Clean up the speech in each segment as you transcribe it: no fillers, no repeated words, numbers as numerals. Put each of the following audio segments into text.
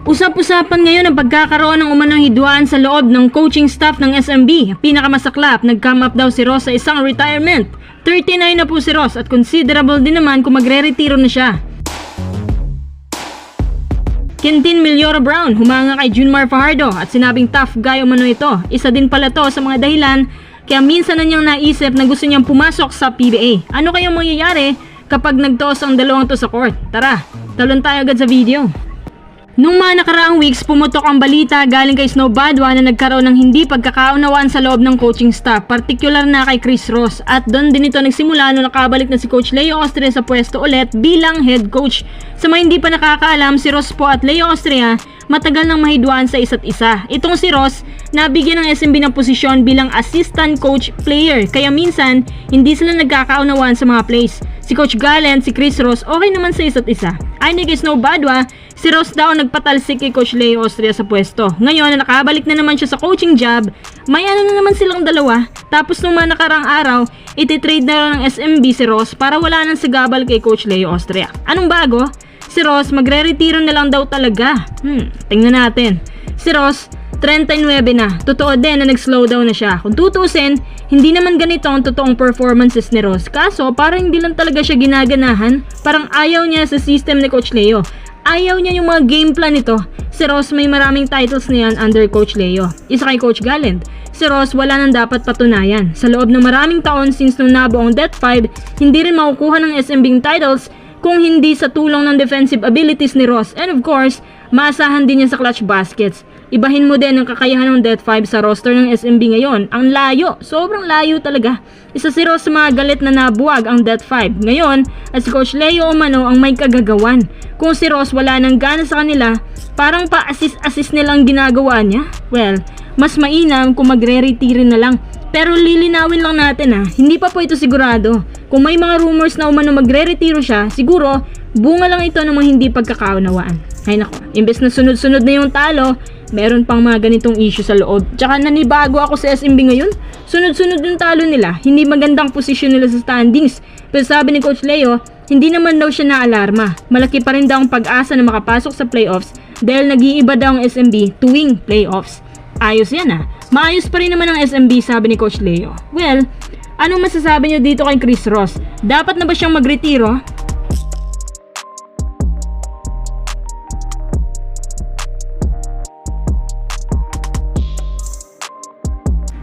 Usap-usapan ngayon ang pagkakaroon ng umanong hidwaan sa loob ng coaching staff ng SMB. Pinakamasaklap, nag-come up daw si Ross sa isang retirement. 39 na po si Ross at considerable din naman kung magre-retiro na siya. Quintin Millora Brown humanga kay Junmar Fajardo at sinabing tough guy umano ito. Isa din pala to sa mga dahilan kaya minsan na niyang naisip na gusto niyang pumasok sa PBA. Ano kayang mangyayari kapag nagtoos ang dalawang to sa court? Tara, talon tayo agad sa video. Nung mga nakaraang weeks, pumutok ang balita galing kay Snow Badwa na nagkaroon ng hindi pagkakaunawaan sa loob ng coaching staff, partikular na kay Chris Ross. At doon din ito nagsimula nung nakabalik na si Coach Leo Austria sa pwesto ulit bilang head coach. Sa mga hindi pa nakakaalam, si Ross po at Leo Austria matagal nang mahidwaan sa isa't isa. Itong si Ross, nabigyan ng SMB ng posisyon bilang assistant coach player, kaya minsan hindi sila nagkakaunawaan sa mga plays. Si Coach Galen, si Chris Ross, okay naman sa isa't isa. Ayon kay Snow Badwa, si Ross daw nagpatalsik kay Coach Leo Austria sa pwesto. Ngayon na nakabalik na naman siya sa coaching job, may ano na naman silang dalawa. Tapos nung mga nakarang araw, ititrade na lang ng SMB si Ross para wala nang sagabal kay Coach Leo Austria. Anong bago? Si Ross magre-retiro na lang daw talaga. Tingnan natin. Si Ross, 39 na. Totoo din na nag-slow down na siya. Kung tutusin, hindi naman ganito ang totoong performances ni Ross. Kaso, parang hindi lang talaga siya ginaganahan. Parang ayaw niya sa system ni Coach Leo. Ayaw niya yung mga game plan nito. Si Ross may maraming titles na yan under Coach Leo. Isa kay Coach Gallant. Si Ross wala nang dapat patunayan. Sa loob ng maraming taon since nung nabuo ang Det 5, hindi rin makukuha ng SMB titles kung hindi sa tulong ng defensive abilities ni Ross. And of course, maasahan din niya sa clutch baskets. Ibahin mo din ang kakayahan ng Det 5 sa roster ng SMB ngayon. Ang layo, sobrang layo talaga. Isa si Ross sa mga galit na nabuwag ang Det 5. Ngayon, at si Coach Leo umano ang may kagagawan. Kung si Ross wala nang gana sa kanila, parang pa-assist nilang ginagawa niya. Well, mas mainam kung magre-retire na lang. Pero lilinawin lang natin hindi pa po ito sigurado. Kung may mga rumors na umano magre-retiro siya, siguro bunga lang ito ng mga hindi pagkakaunawaan. Ay nako, imbes na sunod-sunod na yung talo, meron pang mga ganitong issue sa loob. Tsaka nanibago ako sa SMB ngayon, sunod-sunod yung talo nila, hindi magandang posisyon nila sa standings. Pero sabi ni Coach Leo, hindi naman daw siya naalarma. Malaki pa rin daw ang pag-asa na makapasok sa playoffs dahil nag-iiba daw ang SMB tuwing playoffs. Ayos yan Maayos pa rin naman ang SMB, sabi ni Coach Leo. Well, anong masasabi niyo dito kay Chris Ross? Dapat na ba siyang magretiro?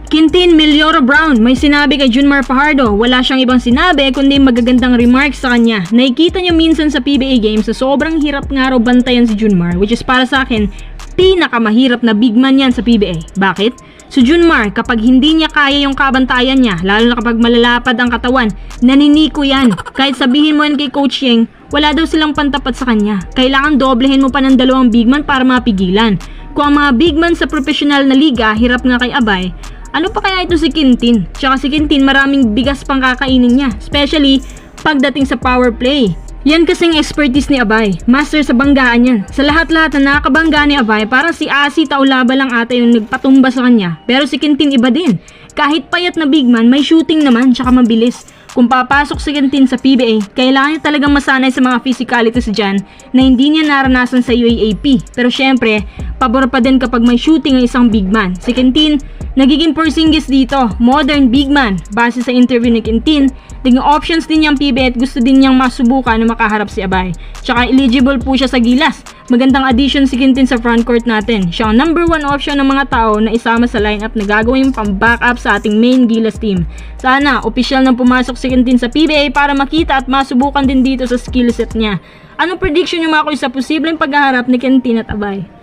Quintin Millora Brown may sinabi kay Junmar Fajardo. Wala siyang ibang sinabi kundi magagandang remarks sa kanya. Nakikita niyo minsan sa PBA games sa sobrang hirap nga raw bantayan si Junmar, which is para sa akin, pinakamahirap na big man yan sa PBA. Bakit? Si Junmar, kapag hindi niya kaya yung kabantayan niya, lalo na kapag malalapad ang katawan, naniniko yan. Kahit sabihin mo yan kay Coach Yeng, wala daw silang pantapat sa kanya. Kailangan doblehin mo pa ng dalawang big man para mapigilan. Kung ang mga big man sa professional na liga, hirap nga kay Abay, ano pa kaya ito si Quintin? Tsaka si Quintin maraming bigas pang kakainin niya, especially pagdating sa power play. Yan kasing expertise ni Abay, master sa banggaan yan. Sa lahat-lahat na nakakabangga ni Abay, parang si Asi Taulaba lang ata yung nagpatumba sa kanya. Pero si Quintin iba din. Kahit payat na big man, may shooting naman tsaka mabilis. Kung papasok si Quintin sa PBA, kailangan niya talagang masanay sa mga physicalities dyan na hindi niya naranasan sa UAAP. Pero syempre, pabor pa din kapag may shooting ang isang big man. Si Quintin, nagiging Porzingis dito, modern big man. Base sa interview ni Quintin, naging options din niyang PBA at gusto din niyang masubukan na makaharap si Abay. Tsaka eligible po siya sa Gilas. Magandang addition si Quintin sa frontcourt natin. Siya ang number 1 option ng mga tao na isama sa lineup na gagawin pang backup sa ating main Gilas team. Sana, opisyal nang pumasok si Quintin sa PBA para makita at masubukan din dito sa skill set niya. Anong prediction niyo mga kuya sa posibleng paghaharap ni Quintin at Abay?